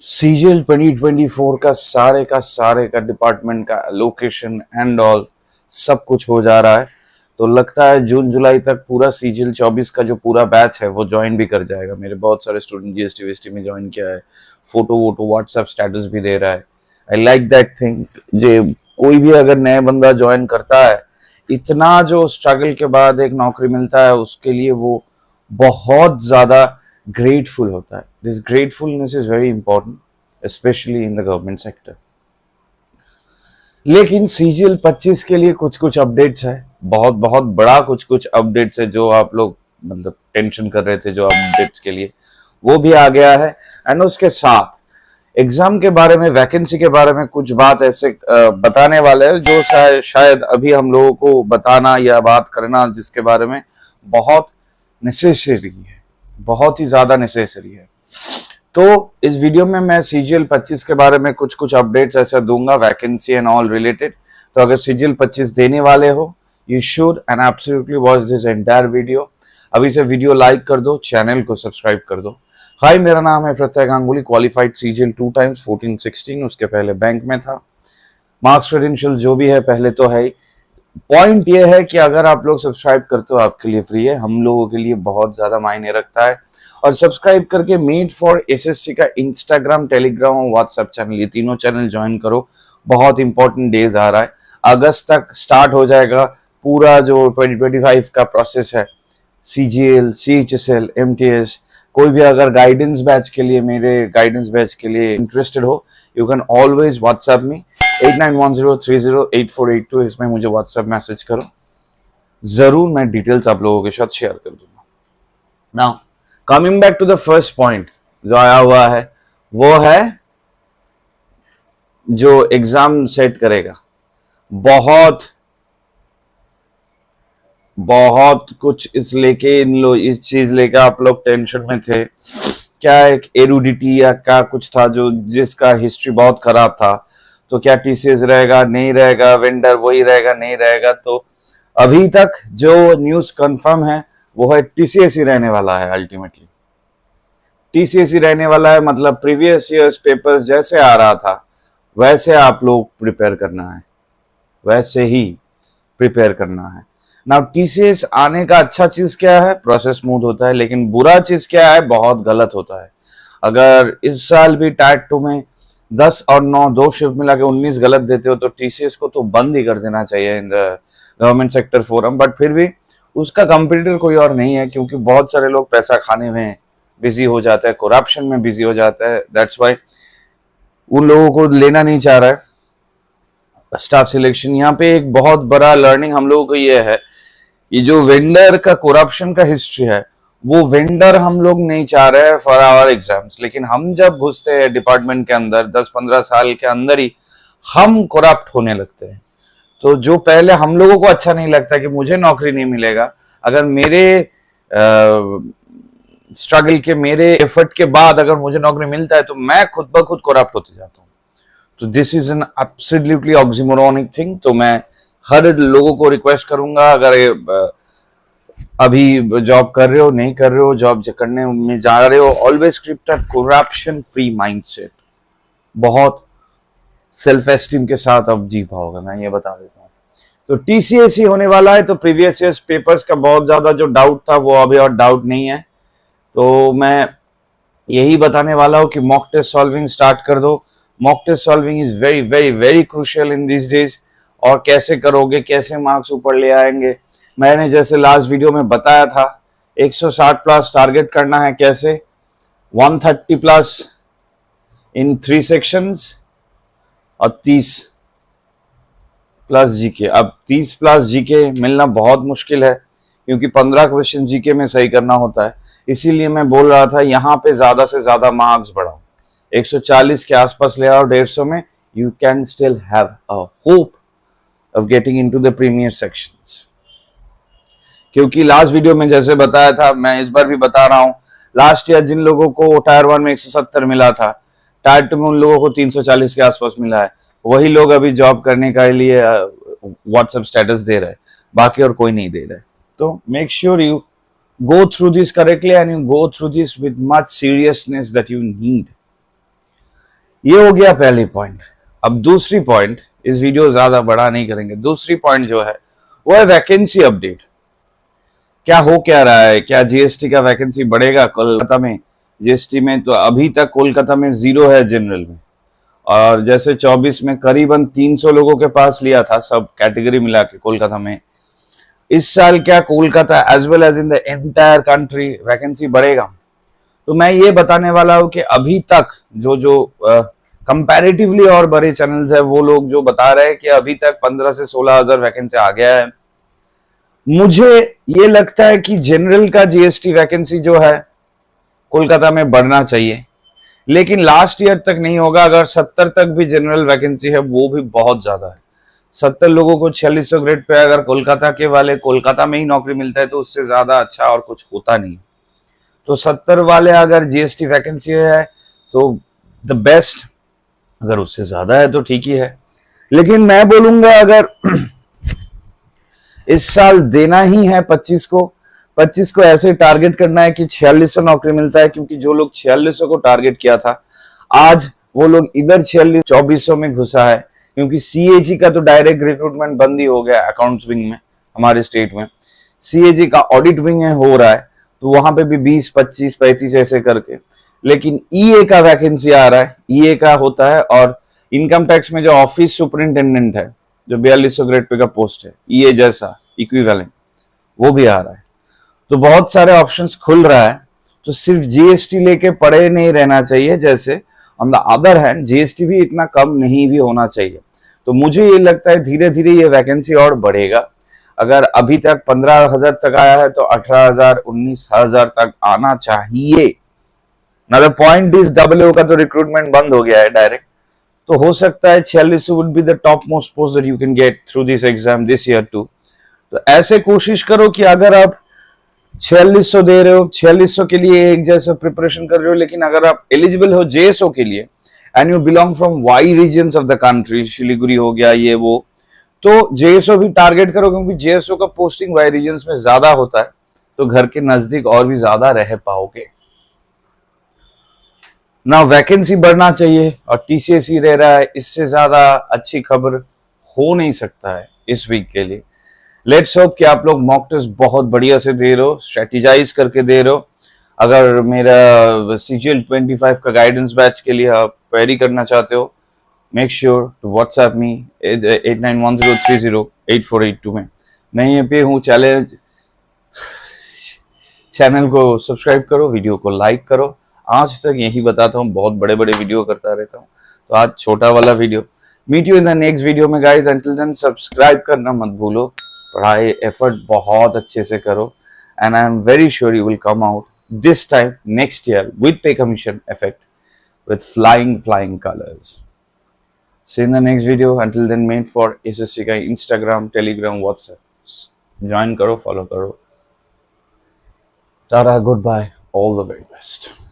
CGL 2024 का सारे का डिपार्टमेंट का लोकेशन एंड ऑल सब कुछ हो जा रहा है। तो लगता है जून जुलाई तक पूरा सीजीएल 24 का जो पूरा बैच है वो ज्वाइन भी कर जाएगा। मेरे बहुत सारे स्टूडेंट जीएसटी वीएसटी में ज्वाइन किया है, फोटो वोटो व्हाट्सएप स्टेटस भी दे रहा है। I like that thing. जे कोई भी अगर नया बंदा ज्वाइन करता है, इतना जो स्ट्रगल के बाद एक नौकरी मिलता है उसके लिए वो बहुत ज्यादा ग्रेटफुल होता है। This gratefulness is very important specially in the government sector. लेकिन सीजीएल 25 के लिए कुछ कुछ अपडेट्स है, बहुत बहुत बड़ा कुछ कुछ अपडेट्स है जो आप लोग मतलब टेंशन कर रहे थे जो अपडेट्स के लिए, वो भी आ गया है। एंड उसके साथ एग्जाम के बारे में, वैकेंसी के बारे में कुछ बात ऐसे बताने वाले हैं जो शायद अभी हम लोगों को बताना या बात करना जिसके बारे में बहुत नेसेसरी है, बहुत ही ज्यादा नेसेसरी है। तो इस वीडियो में मैं सीजीएल 25 के बारे में कुछ कुछ अपडेट्स ऐसा दूंगा, वैकेंसी एंड ऑल रिलेटेड। तो अगर सीजीएल 25 देने वाले हो, you should and absolutely watch this entire video. अभी से वीडियो लाइक कर दो, चैनल को सब्सक्राइब कर दो। हाय, मेरा नाम है प्रत्यय गांगुली, क्वालिफाइड सीजीएल 2 टाइम्स 14-16, उसके पहले बैंक में था। मार्क्स क्रेडेंशियल जो भी है पहले तो है। पॉइंट ये है कि अगर आप लोग सब्सक्राइब करते हो आपके लिए फ्री है, हम लोगों के लिए बहुत ज्यादा मायने रखता है। और सब्सक्राइब करके मेड फॉर एसएससी का इंस्टाग्राम, टेलीग्राम और व्हाट्सएप चैनल, ये तीनों चैनल ज्वाइन करो। बहुत इंपॉर्टेंट डेज आ रहा है, अगस्त तक स्टार्ट हो जाएगा पूरा जो 2025 का प्रोसेस है। सीजीएल, सीएचएसएल, एमटीएस, कोई भी अगर गाइडेंस बैच के लिए, मेरे गाइडेंस बैच के लिए इंटरेस्टेड हो, you can always WhatsApp me 8910308482। इसमें मुझे व्हाट्सएप मैसेज करो, जरूर मैं डिटेल्स आप लोगों के साथ शेयर कर दूंगा। Now coming back to the first point जो आया हुआ है, वो है जो एग्जाम सेट करेगा। बहुत बहुत कुछ इस चीज लेके आप लोग टेंशन में थे। क्या एक एरुडिटी या क्या कुछ था जो जिसका हिस्ट्री बहुत खराब था। तो क्या टीसीएस रहेगा, नहीं रहेगा, वेंडर वही रहेगा, नहीं रहेगा। तो अभी तक जो न्यूज कंफर्म है वो है टीसीएस ही रहने वाला है। अल्टीमेटली टीसीएस ही रहने वाला है, मतलब प्रीवियस ईयर्स पेपर्स जैसे आ रहा था वैसे आप लोग प्रिपेयर करना है, वैसे ही प्रिपेयर करना है। नाउ टीसीएस आने का अच्छा चीज क्या है, प्रोसेस स्मूथ होता है। लेकिन बुरा चीज क्या है, बहुत गलत होता है। अगर इस साल भी टाइट 2 में 10 और 9 दो शिफ्ट मिला के 19 गलत देते हो तो टीसीएस को तो बंद ही कर देना चाहिए in the government sector forum. But फिर भी उसका कंपटीटर कोई और नहीं है, क्योंकि बहुत सारे लोग पैसा खाने में बिजी हो जाता है, करप्शन में बिजी हो जाता है। दैट्स वाई उन लोगों को लेना नहीं चाह रहा है स्टाफ सिलेक्शन। यहाँ पे एक बहुत बड़ा लर्निंग हम लोगों को ये है, ये जो वेंडर का करप्शन का हिस्ट्री है वो वेंडर हम लोग नहीं चाह रहे हैं फॉर आवर एग्जाम्स। लेकिन हम जब घुसते हैं डिपार्टमेंट के अंदर 10-15 साल के अंदर ही हम करप्ट होने लगते हैं। तो जो पहले हम लोगों को अच्छा नहीं लगता कि मुझे नौकरी नहीं मिलेगा, अगर मेरे स्ट्रगल के, मेरे एफर्ट के बाद अगर मुझे नौकरी मिलता है तो मैं खुद ब खुद करप्ट होते जाता हूँ। तो this is an absolutely oxymoronic thing. तो मैं हर लोगों को रिक्वेस्ट करूंगा, अगर अभी जॉब कर रहे हो, नहीं कर रहे हो, जॉब करने में जा रहे हो, always keep that corruption free mindset. बहुत सेल्फ एस्टीम के साथ अब जी पाओगे, मैं ये बता देता हूँ। तो टीसीएस ही होने वाला है। तो प्रीवियस ईयर्स पेपर्स का बहुत ज्यादा जो डाउट था वो अभी और डाउट नहीं है। तो मैं यही बताने वाला हूँ कि मॉक टेस्ट सॉल्विंग स्टार्ट कर दो। Mock test solving is very very very crucial in this days. और कैसे करोगे, कैसे मार्क्स ऊपर ले आएंगे, मैंने जैसे लास्ट वीडियो में बताया था 160 प्लस टारगेट करना है। कैसे 130 प्लस इन 3 सेक्शंस और 30 प्लस जीके। अब 30 प्लस जीके मिलना बहुत मुश्किल है, क्योंकि 15 क्वेश्चन जीके में सही करना होता है। इसीलिए मैं बोल रहा था यहाँ पे ज्यादा से ज्यादा मार्क्स बढ़ाओ, 140 के आसपास ले आओ, 150 में you can still have a hope of getting into the premier sections. क्योंकि लास्ट वीडियो में जैसे बताया था, मैं इस बार भी बता रहा हूँ, लास्ट ईयर जिन लोगों को टायर 1 में 170 मिला था, टायर 2 में उन लोगों को 340 के आसपास मिला है। वही लोग अभी जॉब करने के लिए व्हाट्सएप स्टेटस दे रहे हैं, बाकी और कोई नहीं दे रहा है। तो make sure you go through this correctly and you go through this with much seriousness that you need. ये हो गया पहली पॉइंट। अब दूसरी पॉइंट, इस वीडियो ज्यादा बड़ा नहीं करेंगे, दूसरी पॉइंट जो है वो है वैकेंसी अपडेट। क्या रहा है, क्या जीएसटी का वैकेंसी बढ़ेगा कोलकाता में? जीएसटी में तो अभी तक कोलकाता में 0 है जनरल में, और जैसे 24 में करीबन 300 लोगों के पास लिया था सब कैटेगरी मिला के कोलकाता में। इस साल क्या Kolkata as well as in the entire country vacancy बढ़ेगा? तो मैं ये बताने वाला हूं कि अभी तक जो कंपैरेटिवली और बड़े चैनल्स है वो लोग जो बता रहे हैं कि अभी तक 15 से 16 हजार वैकेंसी आ गया है। मुझे ये लगता है कि जनरल का जीएसटी वैकेंसी जो है कोलकाता में बढ़ना चाहिए, लेकिन लास्ट ईयर तक नहीं होगा। अगर 70 तक भी जनरल वैकेंसी है वो भी बहुत ज्यादा है। 70 लोगों को 4600 ग्रेड पे अगर कोलकाता के वाले कोलकाता में ही नौकरी मिलता है तो उससे ज्यादा अच्छा और कुछ होता नहीं। तो 70 वाले अगर जीएसटी वैकेंसी है तो द बेस्ट, अगर उससे ज्यादा है तो ठीक ही है। लेकिन मैं बोलूंगा अगर इस साल देना ही है 25 को ऐसे टारगेट करना है कि 4600 नौकरी मिलता है, क्योंकि जो लोग 4600 को टारगेट किया था आज वो लोग इधर 2400 में घुसा है, क्योंकि सीएजी का तो डायरेक्ट रिक्रूटमेंट बंद ही हो गया अकाउंट्स विंग में हमारे स्टेट में। सीएजी का ऑडिट विंग है हो रहा है, तो वहां पे भी 20, 25, 35 ऐसे करके। लेकिन ईए का वैकेंसी आ रहा है, ईए का होता है, और इनकम टैक्स में जो ऑफिस सुपरिंटेंडेंट है जो 4200 ग्रेड पे का पोस्ट है, ईए जैसा इक्विवेलेंट, वो भी आ रहा है। तो बहुत सारे ऑप्शंस खुल रहा है। तो सिर्फ जीएसटी लेके पड़े नहीं रहना चाहिए। जैसे on the other hand GST भी इतना कम नहीं भी होना चाहिए। तो मुझे ये लगता है धीरे धीरे ये वैकेंसी और बढ़ेगा। अगर अभी तक 15,000 तक आया है तो 18,000, 19,000 तक आना चाहिए। Another point is डब्ल्यू का तो रिक्रूटमेंट बंद हो गया है डायरेक्ट, तो हो सकता है 46 would be the top most post that you can get through this exam this year too. तो ऐसे कोशिश करो कि अगर आप 4600 दे रहे हो, 4600 के लिए एक जैसा प्रिपरेशन कर रहे हो, लेकिन अगर आप एलिजिबल हो जेएसओ के लिए and you belong from Y regions of the country, Siliguri हो गया ये वो, तो जेएसओ भी टारगेट करो, क्योंकि जेएसओ का पोस्टिंग वाई रीजन्स में ज्यादा होता है, तो घर के नजदीक और भी ज्यादा रह पाओगे ना। वैकेंसी बढ़ना चाहिए और टीसीएस ही रह रहा है, इससे ज्यादा अच्छी खबर हो नहीं सकता है इस वीक के लिए। लेट्स होप कि आप लोग मॉक टेस्ट बहुत बढ़िया से दे रहे हो, स्ट्रेटेजाइज करके दे रहे हो। अगर मेरा सीजीएल 25 का गाइडेंस बैच के लिए आप क्वेरी करना चाहते हो, make sure to WhatsApp me 8910308482 में। मैं ये पे हूँ, चैनल को सब्सक्राइब करो, वीडियो को लाइक करो। आज तक यही बताता हूँ, बहुत बड़े बड़े वीडियो करता रहता हूँ, तो आज छोटा वाला video. Meet you in the next video में गाइज। अंटिल देन सब्सक्राइब करना मत भूलो। पढ़ाई एफर्ट बहुत अच्छे से करो, and I am very sure you will come out this time next year with pay commission effect with flying colors. See you in the next video. Until then, made for SSC का Instagram, Telegram, WhatsApp. Join करो, follow करो. Tata, goodbye. All the very best.